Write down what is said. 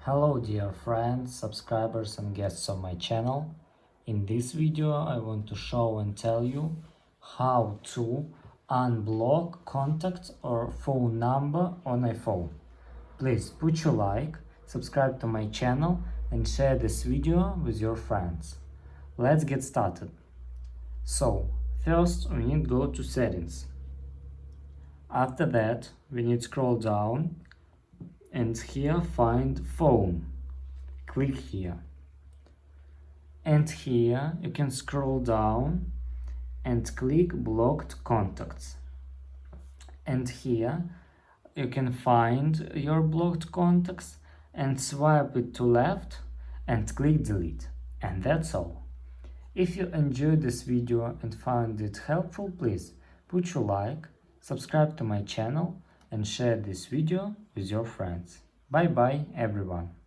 Hello dear friends, subscribers and guests of my channel. In this video I want to show and tell you how to unblock contact or phone number on iPhone. Please put your like, subscribe to my channel and share this video with your friends. Let's get started. So, first we need to go to settings. After that we need to scroll down and here find phone. Click here. And here you can scroll down and click blocked contacts. And here you can find your blocked contacts and swipe it to left and click delete. And that's all. If you enjoyed this video and found it helpful, please put your like, subscribe to my channel and share this video with your friends. Bye bye everyone.